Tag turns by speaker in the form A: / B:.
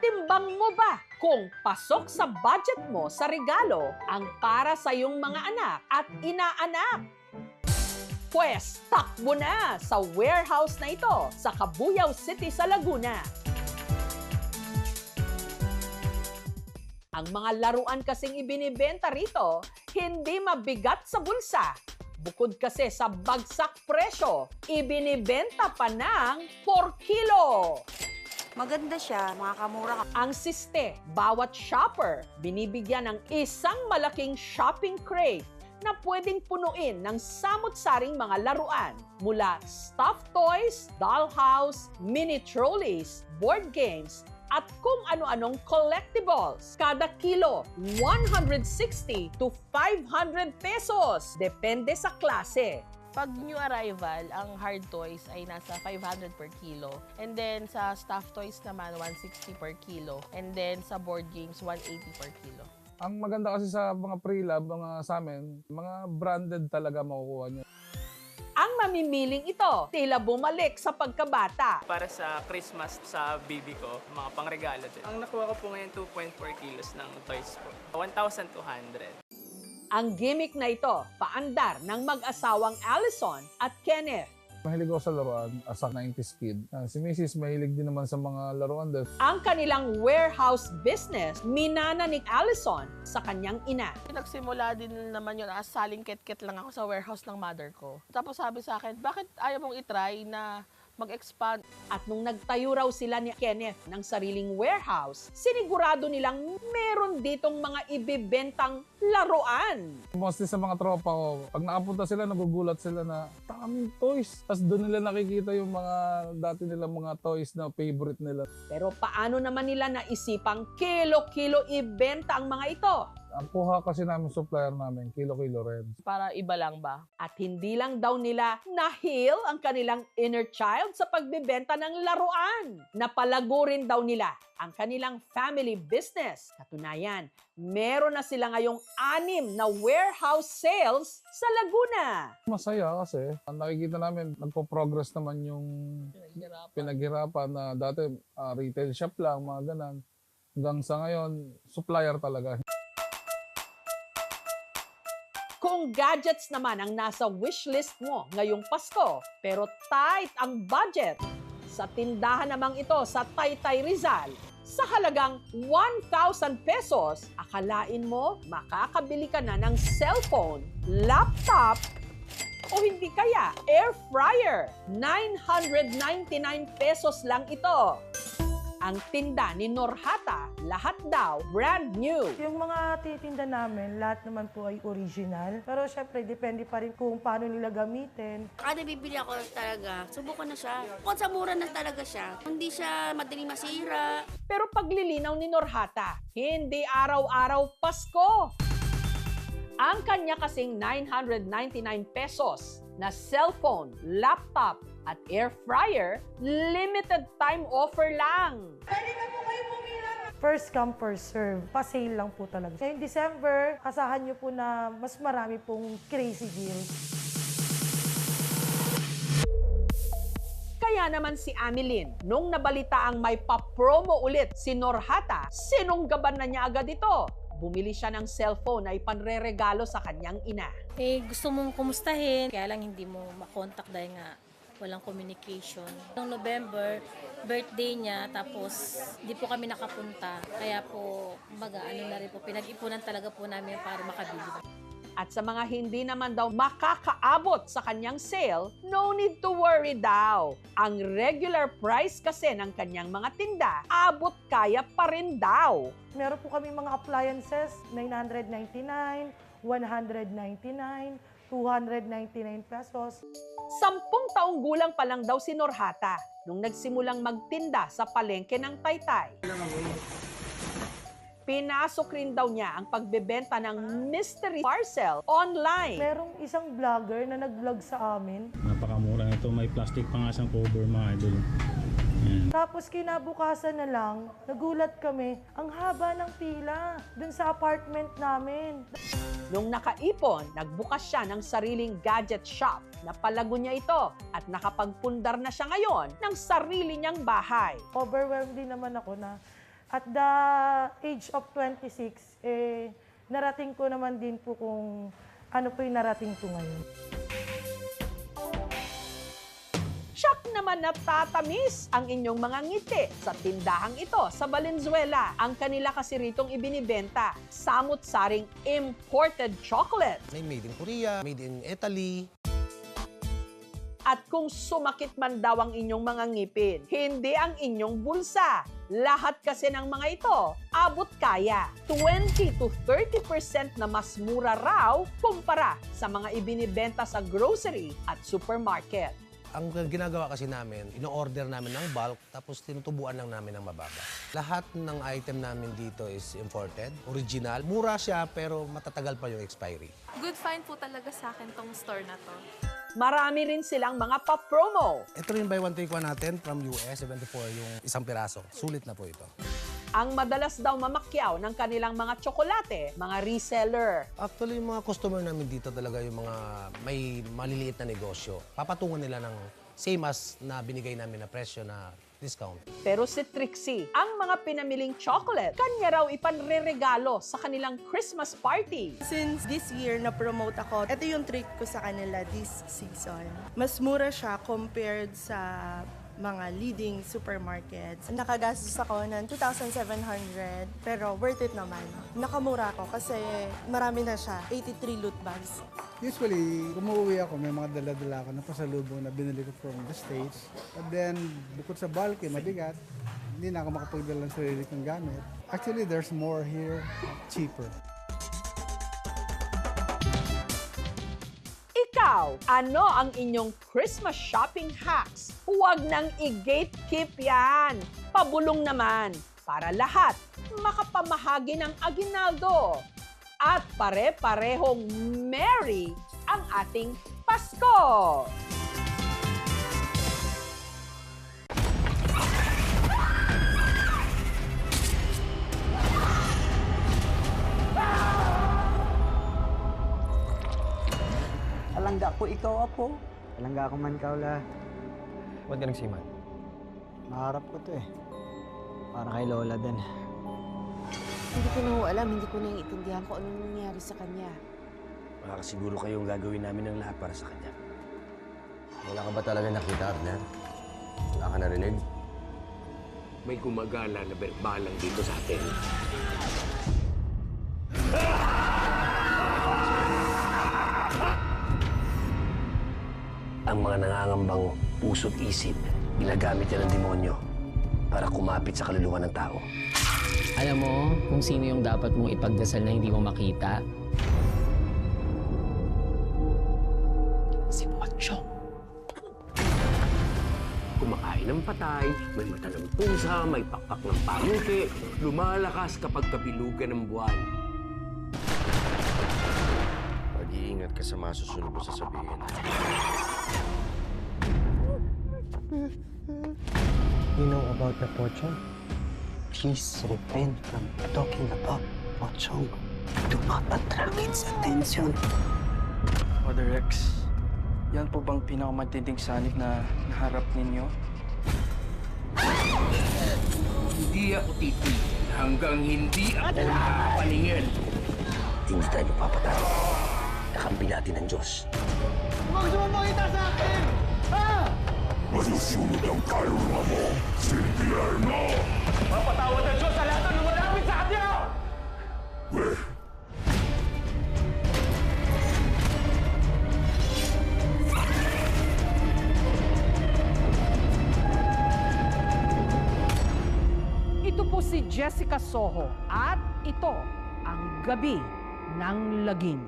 A: Natimbang mo ba kung pasok sa budget mo sa regalo ang para sa iyong mga anak at inaanak? Pwes, takbo na sa warehouse na ito sa Cabuyao City sa Laguna. Ang mga laruan kasing ibinibenta rito, hindi mabigat sa bulsa. Bukod kasi sa bagsak presyo, ibinibenta pa ng 4 kilo.
B: Maganda siya, makakamura ka.
A: Ang siste, bawat shopper, binibigyan ng isang malaking shopping crate na pwedeng punuin ng samut-saring mga laruan mula stuffed toys, dollhouse, mini trolleys, board games, at kung ano-anong collectibles. Kada kilo, 160 to 500 pesos. Depende sa klase.
C: Pag new arrival, ang hard toys ay nasa 500 per kilo. And then sa stuffed toys naman, 160 per kilo. And then sa board games, 180 per kilo.
D: Ang maganda kasi sa mga pre-lab, mga sa amin, mga branded talaga makukuha niyo.
A: Ang mamimiling ito, tila bumalik sa pagkabata.
E: Para sa Christmas sa baby ko, mga pangregalo din. Ang nakuha ko po ngayon, 2.4 kilos ng toys po. 1,200.
A: Ang gimmick na ito, paandar ng mag-asawang Allison at Kenneth.
D: Mahilig ako sa laruan as a 90s kid. Si Mrs. mahilig din naman sa mga laruan din.
A: Ang kanilang warehouse business, minana ni Allison sa kanyang ina.
C: Nagsimula din naman yun as saling ket-ket lang ako sa warehouse ng mother ko. Tapos sabi sa akin, bakit ayaw mong itry na mag-expand?
A: At nung nagtayo raw sila ni Kenneth ng sariling warehouse, sinigurado nilang meron ditong mga ibibentang laruan.
D: Mostly sa mga tropa ko, pag nakapunta sila, nagugulat sila na daming toys. Tapos doon nila nakikita yung mga dati nilang mga toys na favorite nila.
A: Pero paano naman nila naisipang kilo-kilo ibenta ang mga ito?
D: Ang kuha kasi namin supplier namin, kilo-kilo rin.
C: Para iba lang ba?
A: At hindi lang daw nila na-heal ang kanilang inner child sa pagbebenta ng laruan. Napalago rin daw nila ang kanilang family business. Katunayan, meron na sila ngayong 6 na warehouse sales sa Laguna.
D: Masaya kasi nakikita namin nagpo-progress naman yung pinaghirapan na dati retail shop lang, mga ganan. Hanggang sa ngayon, supplier talaga.
A: Kung gadgets naman ang nasa wishlist mo ngayong Pasko, pero tight ang budget, sa tindahan namang ito sa Taytay Rizal, sa halagang 1,000 pesos, akalain mo makakabili ka na ng cellphone, laptop, o hindi kaya air fryer. 999 pesos lang ito. Ang tinda ni Norhata, lahat daw brand new.
F: Yung mga titinda namin, lahat naman po ay original. Pero syempre, depende pa rin kung paano nila gamitin.
B: Kada bibili ako talaga, subukan na siya. Kung sa mura na talaga siya, hindi siya madaling masira.
A: Pero paglilinaw ni Norhata, hindi araw-araw Pasko. Ang kanya kasing 999 pesos na cellphone, laptop, at air fryer, limited time offer lang.
F: First come, first serve. Pa-sale lang po talaga. Ngayong December, asahan nyo po na mas marami pong crazy deals.
A: Kaya naman si Amelin, nung nabalita ang may pa-promo ulit si Norhata, sinunggaban na niya agad ito. Bumili siya ng cellphone na ipanre-regalo sa kanyang ina.
G: Gusto mong kumustahin, kaya lang hindi mo makontak dahil nga walang communication. Noong November, birthday niya, tapos di po kami nakapunta. Kaya po, ano na rin po, pinag-ipunan talaga po namin para makabili.
A: At sa mga hindi naman daw makakaabot sa kanyang sale, no need to worry daw. Ang regular price kasi ng kanyang mga tinda, abot kaya pa rin daw.
F: Meron po kami mga appliances, 999, 199, 299 pesos.
A: 10 taong gulang pa lang daw si Norhata nung nagsimulang magtinda sa palengke ng Taytay. Pinasok rin daw niya ang pagbebenta ng mystery parcel online.
F: Merong isang vlogger na nag-vlog sa amin.
H: Napakamura nito, may plastic pa nga siyang cover, mga idol. Yan.
F: Tapos kinabukasan na lang, nagulat kami, ang haba ng pila dun sa apartment namin.
A: Nung nakaipon, nagbukas siya ng sariling gadget shop. Napalago niya ito at nakapagpundar na siya ngayon ng sarili niyang bahay.
F: Overwhelmed din naman ako na At the age of 26, narating ko naman din po kung ano po yung narating ko ngayon.
A: Siyak naman na tatamis ang inyong mga ngiti sa tindahang ito sa Valenzuela. Ang kanila kasi ritong ibinibenta, samut-saring imported chocolate.
I: May made in Korea, made in Italy.
A: At kung sumakit man daw ang inyong mga ngipin, hindi ang inyong bulsa. Lahat kasi ng mga ito, abot kaya. 20 to 30% na mas mura raw kumpara sa mga ibinibenta sa grocery at supermarket.
I: Ang ginagawa kasi namin, ino-order namin ng bulk, tapos tinutubuan lang namin ng mababa. Lahat ng item namin dito is imported, original. Mura siya, pero matatagal pa yung expiry.
J: Good find po talaga sa akin tong store na to.
A: Marami rin silang mga pa-promo.
I: Ito rin buy one take one natin from US, 74 yung isang piraso. Sulit na po ito.
A: Ang madalas daw mamakyaw ng kanilang mga tsokolate, mga reseller.
I: Actually, yung mga customer namin dito talaga yung mga may maliliit na negosyo. Papatungan nila ng same as na binigay namin na presyo na discount.
A: Pero si Trixie, ang mga pinamiling chocolate, kanya raw ipanreregalo sa kanilang Christmas party.
K: Since this year na-promote ako, ito yung treat ko sa kanila this season. Mas mura siya compared sa mga leading supermarkets. Nakagastos ako ng 2,700 pero worth it naman. Nakamura ako kasi marami na siya, 83 loot bags.
L: Usually, umuwi ako, may mga dala-dala ako na pasalubong na binili ko from the States. And then, bukod sa bulky, mabigat, hindi na ako makapagdala ng sarili kong gamit. Actually, there's more here, cheaper.
A: Ikaw, ano ang inyong Christmas shopping hacks? Huwag nang i-gatekeep yan. Pabulong naman para lahat makapamahagi ng aginaldo. At pare-parehong merry ang ating Pasko!
M: Alangga ko ikaw, Apo. Alangga ko man, Kaula.
N: Ba't ka nagsiman?
M: Maharap ko to eh. Para kay Lola din.
B: Hindi ko na ho alam, hindi ko naiintindihan kung anong nangyari sa kanya.
N: Makakasiguro kayong gagawin namin ng lahat para sa kanya. Wala ka ba talaga nakita, Arner? Wala ka narinig?
O: May gumagala na berbalang dito sa atin.
N: Ang mga nangangambang puso't isip, ginagamit yan ng demonyo para kumapit sa kaluluwa ng tao.
P: Alam mo kung sino yung dapat mong ipagdasal na hindi mo makita? Si Pochong.
O: Kumakain ng patay, may mata ng pusa, may pakpak ng pamuki, lumalakas kapag kabilugan ng buwan.
N: Mag-iingat ka sa masusunod mo sasabihin.
M: You know about the Pochong? Please refrain from talking about Pochong. Do not attract its attention.
Q: Father Rex, yan po bang pinakamatinding sanib na naharap ninyo?
O: Hindi ako titigil hanggang hindi ako nakapaningin.
N: Hindi tayo papatay. Nakampi natin ng Diyos.
R: Huwag sumapakita sa akin! Ha?
S: Masusunod ang kaluluwa mo, Silvier mo!
R: Mapatawad ang Diyos sa lahat ng lumalapit sa kanya!
A: Ito po si Jessica Soho at ito ang Gabi ng Lagim.